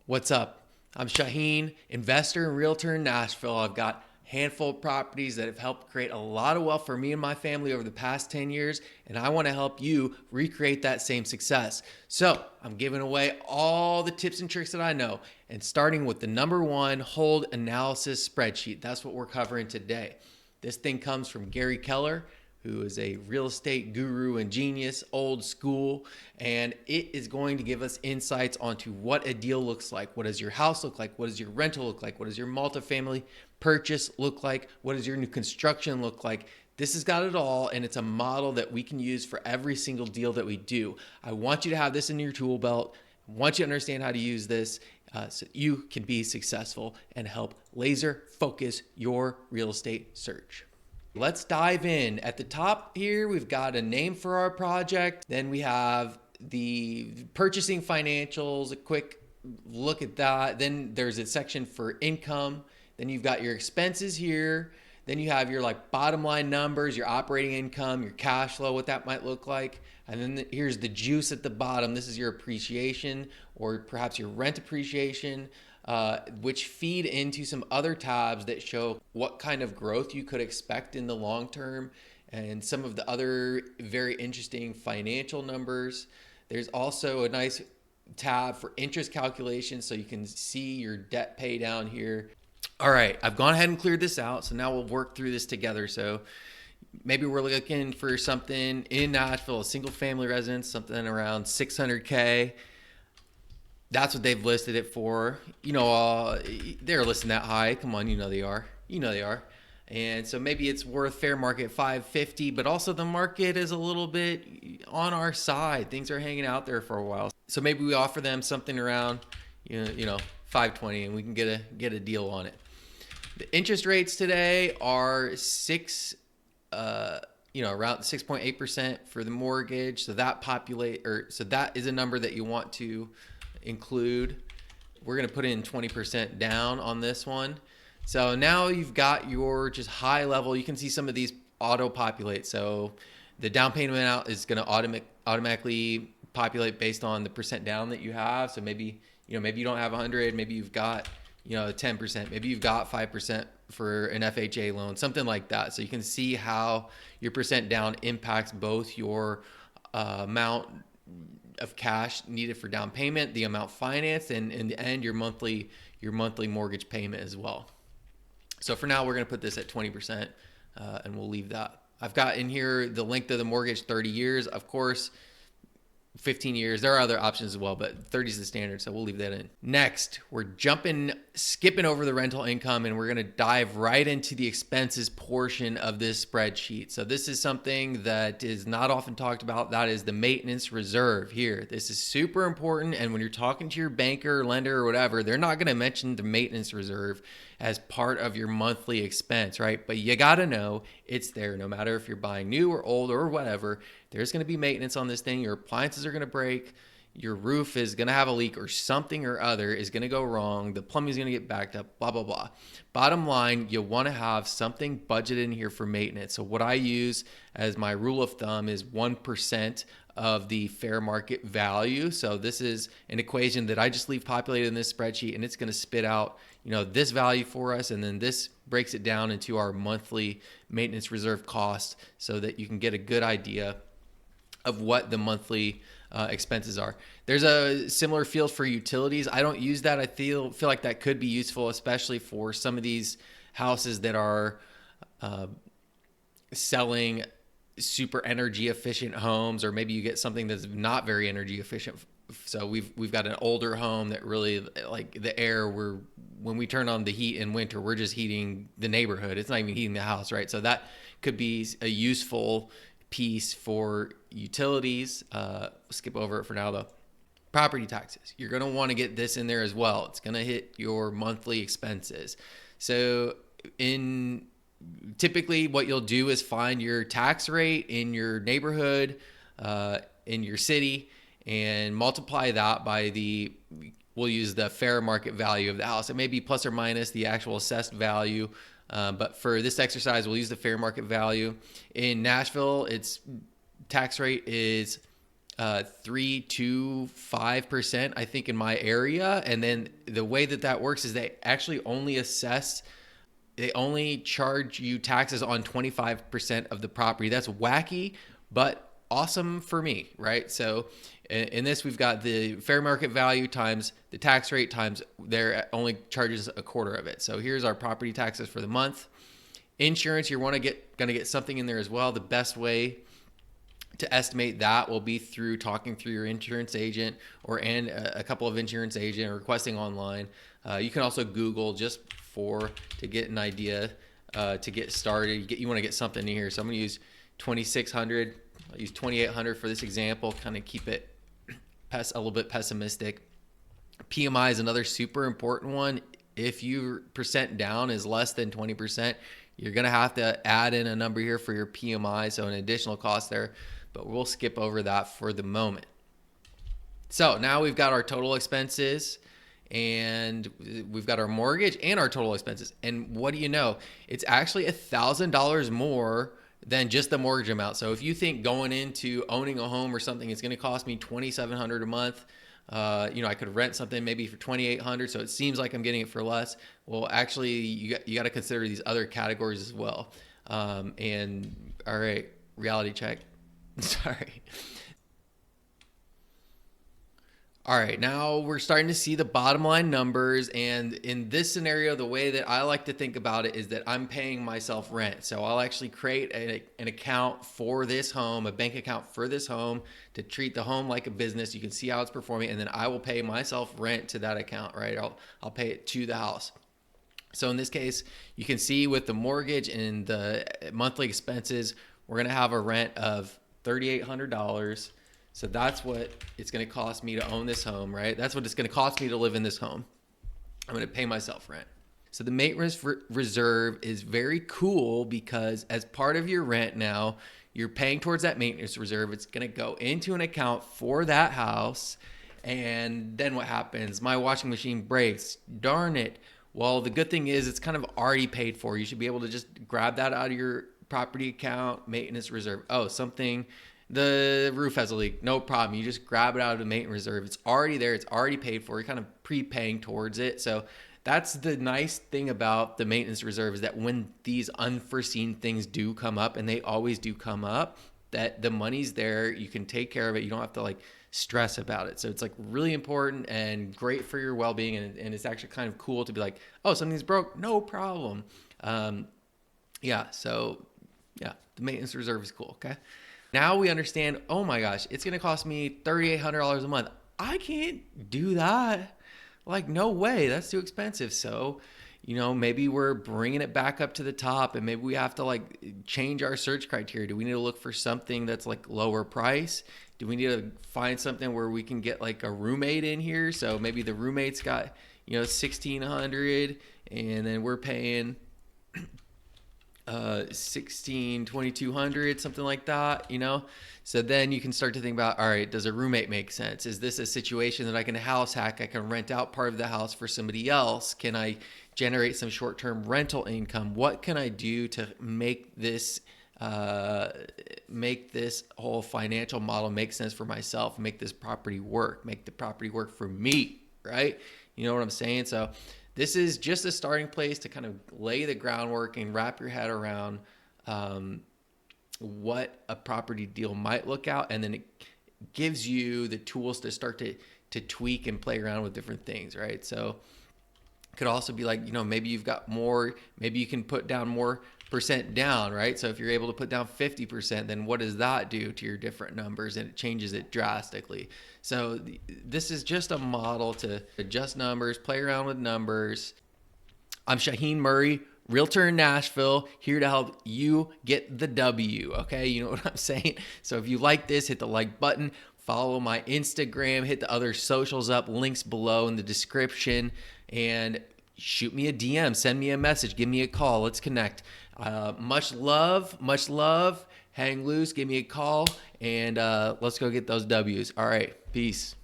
What's up? I'm Shaheen, investor and realtor in Nashville. I've got a handful of properties that have helped create a lot of wealth for me and my family over the past 10 years, and I want to help you recreate that same success. So I'm giving away all the tips and tricks that I know, and starting with the number one HOLD Analysis Spreadsheet. That's what we're covering today. This thing comes from Gary Keller, who is a real estate guru and genius, old school, and it is going to give us insights onto what a deal looks like. What does your house look like? What does your rental look like? What does your multifamily purchase look like? What does your new construction look like? This has got it all, and it's a model that we can use for every single deal that we do. I want you to have this in your tool belt. I want you to understand how to use this so you can be successful and help laser focus your real estate search. Let's dive in. At the top here, we've got a name for our project. Then we have the purchasing financials, a quick look at that. Then there's a section for income. Then you've got your expenses here. Then you have your bottom line numbers, your operating income, your cash flow, what that might look like. And then here's the juice at the bottom. This is your appreciation or perhaps your rent appreciation. Which feed into some other tabs that show what kind of growth you could expect in the long term and some of the other very interesting financial numbers. There's also a nice tab for interest calculations so you can see your debt pay down here. All right, I've gone ahead and cleared this out, so now we'll work through this together. So maybe we're looking for something in Nashville, a single family residence, something around 600K. That's what they've listed it for. They're listing that high. Come on, they are. They are. And so maybe it's worth fair market 550, but also the market is a little bit on our side. Things are hanging out there for a while. So maybe we offer them something around, 520, and we can get a deal on it. The interest rates today are around 6.8% for the mortgage. So that is a number that you want to include. We're going to put in 20% down on this one. So now you've got your just high level. You can see some of these auto populate. So the down payment amount is going to automatically populate based on the percent down that you have. So maybe you don't have 100, maybe you've got 10%, maybe you've got 5% for an FHA loan, something like that. So you can see how your percent down impacts both your amount of cash needed for down payment, the amount financed, and in the end, your monthly mortgage payment as well. So for now, we're going to put this at 20%, and we'll leave that. I've got in here the length of the mortgage, 30 years. Of course, 15 years. There are other options as well, but 30 is the standard, so we'll leave that in. Next, we're skipping over the rental income, and we're going to dive right into the expenses portion of this spreadsheet. So this is something that is not often talked about. That is the maintenance reserve here. This is super important, and when you're talking to your banker, lender, or whatever, they're not going to mention the maintenance reserve as part of your monthly expense, right? But you got to know it's there no matter if you're buying new or old or whatever. There's going to be maintenance on this thing. Your appliances are going to break. Your roof is going to have a leak or something or other is going to go wrong. The plumbing is going to get backed up, blah, blah, blah. Bottom line, you want to have something budgeted in here for maintenance. So what I use as my rule of thumb is 1% of the fair market value. So this is an equation that I just leave populated in this spreadsheet, and it's going to spit out, this value for us. And then this breaks it down into our monthly maintenance reserve cost so that you can get a good idea of what the monthly expenses are. There's a similar field for utilities. I don't use that. I feel like that could be useful, especially for some of these houses that are selling super energy efficient homes, or maybe you get something that's not very energy efficient. So we've got an older home that really, like the air, when we turn on the heat in winter, we're just heating the neighborhood. It's not even heating the house, right? So that could be a useful piece for utilities. Skip over it for now though. Property taxes. You're going to want to get this in there as well. It's going to hit your monthly expenses. So typically what you'll do is find your tax rate in your neighborhood, in your city, and multiply that by we'll use the fair market value of the house. It may be plus or minus the actual assessed value. But for this exercise, we'll use the fair market value. In Nashville, its tax rate is 3 to 5%, I think, in my area. And then the way that works is they actually they only charge you taxes on 25% of the property. That's wacky, but awesome for me, right? So in this, we've got the fair market value times the tax rate times their only charges a quarter of it. So here's our property taxes for the month. Insurance, you're going to get something in there as well. The best way to estimate that will be through talking through your insurance agent and a couple of insurance agents, or requesting online. You can also Google just to get an idea to get started. You want to get something in here. So I'm going to use 2,600. I'll use 2,800 for this example, kind of keep it a little bit pessimistic. PMI is another super important one. If your percent down is less than 20%, you're going to have to add in a number here for your PMI, so an additional cost there, but we'll skip over that for the moment. So now we've got our total expenses, and we've got our mortgage and our total expenses. And what do you know? It's actually $1,000 more than just the mortgage amount. So if you think going into owning a home or something, it's going to cost me $2,700 a month, I could rent something maybe for $2,800, so it seems like I'm getting it for less. Well, actually, you got to consider these other categories as well. And all right, reality check. Sorry. All right, now we're starting to see the bottom line numbers. And in this scenario, the way that I like to think about it is that I'm paying myself rent. So I'll actually create an account for this home, a bank account for this home, to treat the home like a business. You can see how it's performing, and then I will pay myself rent to that account, right? I'll pay it to the house. So in this case, you can see with the mortgage and the monthly expenses, we're going to have a rent of $3,800. So that's what it's going to cost me to own this home, right? That's what it's going to cost me to live in this home. I'm going to pay myself rent. So the maintenance reserve is very cool because as part of your rent now, you're paying towards that maintenance reserve. It's going to go into an account for that house. And then what happens? My washing machine breaks. Darn it. Well, the good thing is it's kind of already paid for. You should be able to just grab that out of your property account, maintenance reserve. Oh, the roof has a leak. No problem. You just grab it out of the maintenance reserve. It's already there. It's already paid for. You're kind of prepaying towards it. So that's the nice thing about the maintenance reserve, is that when these unforeseen things do come up, and they always do come up, that the money's there. You can take care of it. You don't have to stress about it. So it's really important and great for your well-being. And it's actually kind of cool to be like, oh, something's broke. No problem. The maintenance reserve is cool. Okay. Now we understand, oh my gosh, it's going to cost me $3,800 a month. I can't do that. No way. That's too expensive. So, maybe we're bringing it back up to the top, and maybe we have to change our search criteria. Do we need to look for something that's lower price? Do we need to find something where we can get a roommate in here? So maybe the roommate's got, $1,600, and then we're paying $2,200, something like that, So then you can start to think about, all right, does a roommate make sense? Is this a situation that I can house hack? I can rent out part of the house for somebody else. Can I generate some short-term rental income? What can I do to make this whole financial model make sense for myself, make this property work, make the property work for me, right? You know what I'm saying? So this is just a starting place to kind of lay the groundwork and wrap your head around what a property deal might look out, and then it gives you the tools to start to tweak and play around with different things, right? So it could also be maybe you've got more, maybe you can put down more percent down, right? So if you're able to put down 50%, then what does that do to your different numbers? And it changes it drastically. So this is just a model to adjust numbers, play around with numbers. I'm Shaheen Murray, realtor in Nashville, here to help you get the W, okay? You know what I'm saying? So if you like this, hit the like button, follow my Instagram, hit the other socials up, links below in the description, and shoot me a DM, send me a message, give me a call, let's connect. Much love, hang loose, give me a call, and let's go get those W's. All right, peace.